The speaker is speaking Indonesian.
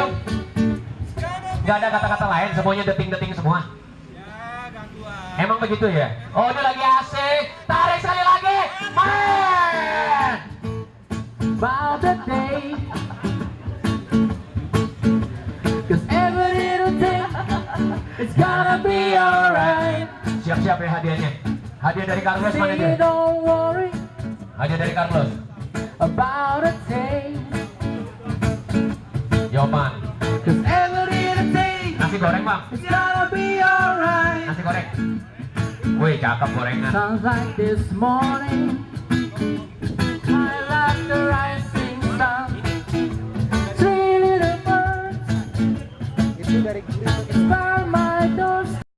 Ayo. Gak ada kata-kata lain, semuanya deting-deting semua. Emang begitu ya? Oh, ini lagi asik. Tarik sekali lagi. Main. About the day. Cause every little thing it's gonna be alright. Siap-siap ya hadiahnya. Hadiah dari Carlos mana dia? Don't worry. Hadiah dari Carlos. About a day. Yoman. Cause every little thing. Nasi goreng bang. It's gonna be alright. Nasi goreng. Wih cakep gorengan. Sounds like this morning. I like the rising sun. Three little birds. Itu dari